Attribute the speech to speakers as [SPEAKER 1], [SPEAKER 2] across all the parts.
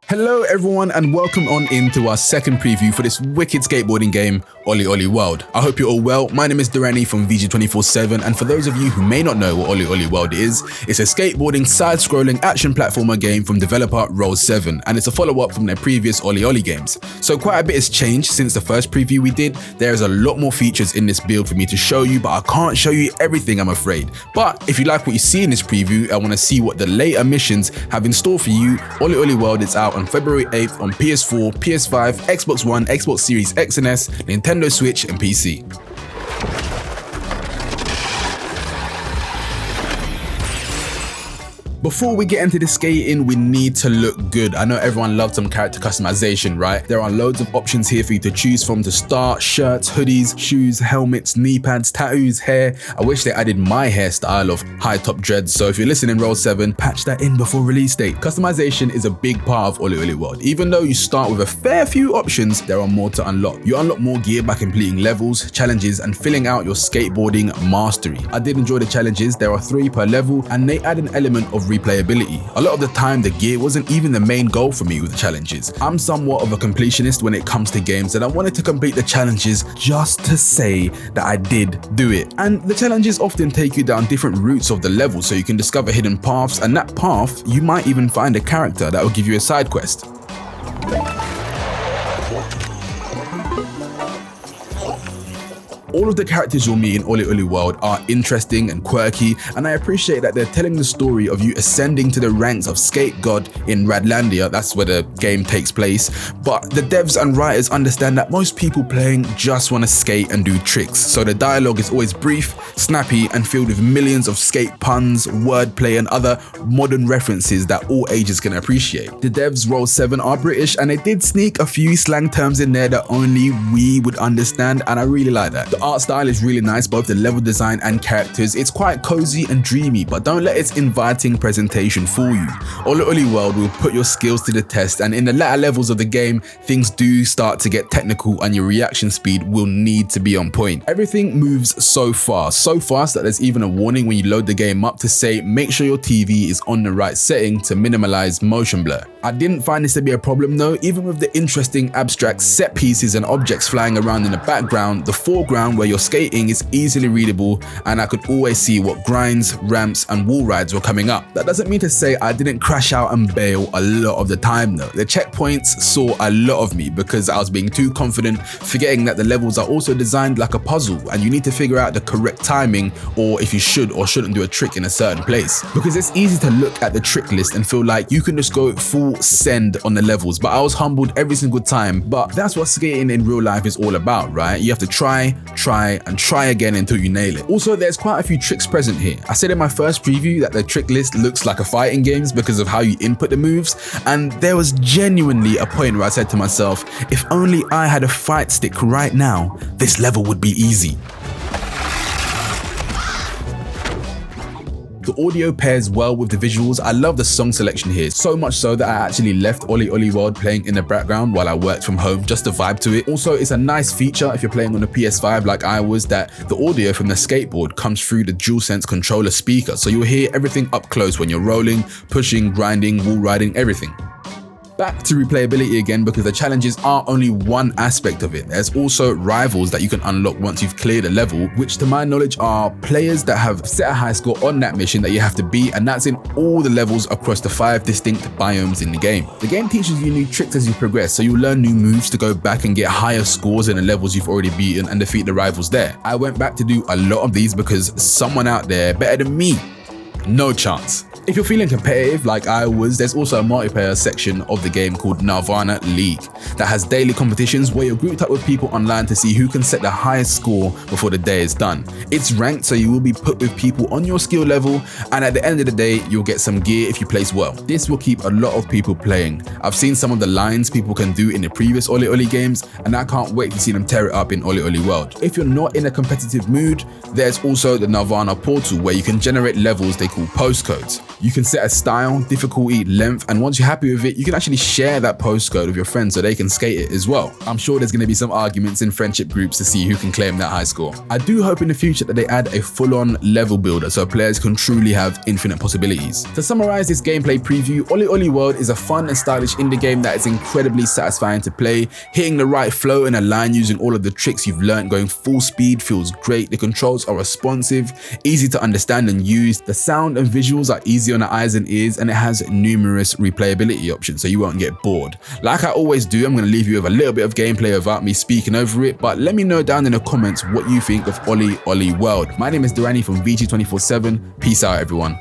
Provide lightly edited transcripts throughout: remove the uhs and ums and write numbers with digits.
[SPEAKER 1] Hello everyone and welcome on into our second preview for this wicked skateboarding game, OlliOlli World. I hope you're all well. My name is Dorrani from VG247, and for those of you who may not know what OlliOlli World is, it's a skateboarding side-scrolling action platformer game from developer Roll7, and it's a follow-up from their previous OlliOlli games. So quite a bit has changed since the first preview we did. There's a lot more features in this build for me to show you, but I can't show you everything, I'm afraid. But if you like what you see in this preview and want to see what the later missions have in store for you, OlliOlli World is out on February 8th on PS4, PS5, Xbox One, Xbox Series X and S, Nintendo Switch and PC. Before we get into the skating, we need to look good. I know everyone loves some character customization, right? There are loads of options here for you to choose from to start: shirts, hoodies, shoes, helmets, knee pads, tattoos, hair. I wish they added my hairstyle of high top dreads, so if you're listening Roll7, patch that in before release date. Customization is a big part of OlliOlli World. Even though you start with a fair few options, there are more to unlock. You unlock more gear by completing levels, challenges, and filling out your skateboarding mastery. I did enjoy the challenges. There are 3 per level, and they add an element of replayability. A lot of the time, the gear wasn't even the main goal for me with the challenges. I'm somewhat of a completionist when it comes to games, and I wanted to complete the challenges just to say that I did do it. And the challenges often take you down different routes of the level, so you can discover hidden paths, and that path, you might even find a character that will give you a side quest. All of the characters you'll meet in OlliOlli World are interesting and quirky, and I appreciate that they're telling the story of you ascending to the ranks of skate god in Radlandia. That's where the game takes place. But the devs and writers understand that most people playing just want to skate and do tricks, so the dialogue is always brief, snappy, and filled with millions of skate puns, wordplay, and other modern references that all ages can appreciate. The devs Roll7 are British, and they did sneak a few slang terms in there that only we would understand, and I really like that. The art style is really nice, both the level design and characters. It's quite cozy and dreamy, but don't let its inviting presentation fool you. OlliOlli World will put your skills to the test, and in the latter levels of the game, things do start to get technical and your reaction speed will need to be on point. Everything moves so fast that there's even a warning when you load the game up to say make sure your TV is on the right setting to minimize motion blur. I didn't find this to be a problem though. Even with the interesting abstract set pieces and objects flying around in the background, the foreground where you're skating is easily readable, and I could always see what grinds, ramps, and wall rides were coming up. That doesn't mean to say I didn't crash out and bail a lot of the time though. The checkpoints saw a lot of me because I was being too confident, forgetting that the levels are also designed like a puzzle and you need to figure out the correct timing, or if you should or shouldn't do a trick in a certain place. Because it's easy to look at the trick list and feel like you can just go full send on the levels, but I was humbled every single time. But that's what skating in real life is all about, right? You have to try and try again until you nail it. Also, there's quite a few tricks present here. I said in my first preview that the trick list looks like a fighting games because of how you input the moves, and there was genuinely a point where I said to myself, if only I had a fight stick right now, this level would be easy. The audio pairs well with the visuals. I love the song selection here, so much so that I actually left OlliOlli World playing in the background while I worked from home just to vibe to it. Also, it's a nice feature if you're playing on a PS5 like I was, that the audio from the skateboard comes through the DualSense controller speaker, so you'll hear everything up close when you're rolling, pushing, grinding, wall riding, everything. Back to replayability again, because the challenges are only one aspect of it. There's also rivals that you can unlock once you've cleared a level, which to my knowledge are players that have set a high score on that mission that you have to beat, and that's in all the levels across the 5 distinct biomes in the game. The game teaches you new tricks as you progress, so you'll learn new moves to go back and get higher scores in the levels you've already beaten and defeat the rivals there. I went back to do a lot of these because someone out there better than me? No chance. If you're feeling competitive like I was, there's also a multiplayer section of the game called Nirvana League that has daily competitions where you're grouped up with people online to see who can set the highest score before the day is done. It's ranked, so you will be put with people on your skill level, and at the end of the day, you'll get some gear if you place well. This will keep a lot of people playing. I've seen some of the lines people can do in the previous OlliOlli games, and I can't wait to see them tear it up in OlliOlli World. If you're not in a competitive mood, there's also the Nirvana portal where you can generate levels they call postcodes. You can set a style, difficulty, length, and once you're happy with it, you can actually share that postcode with your friends so they can skate it as well. I'm sure there's going to be some arguments in friendship groups to see who can claim that high score. I do hope in the future that they add a full-on level builder so players can truly have infinite possibilities. To summarize this gameplay preview, OlliOlli World is a fun and stylish indie game that is incredibly satisfying to play. Hitting the right flow in a line using all of the tricks you've learned going full speed feels great. The controls are responsive, easy to understand and use. The sound and visuals are easy on the eyes and ears, and it has numerous replayability options so you won't get bored. Like I always do, I'm going to leave you with a little bit of gameplay without me speaking over it, but let me know down in the comments what you think of OlliOlli World. My name is Dorrani from VG247. Peace out, everyone.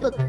[SPEAKER 2] Look,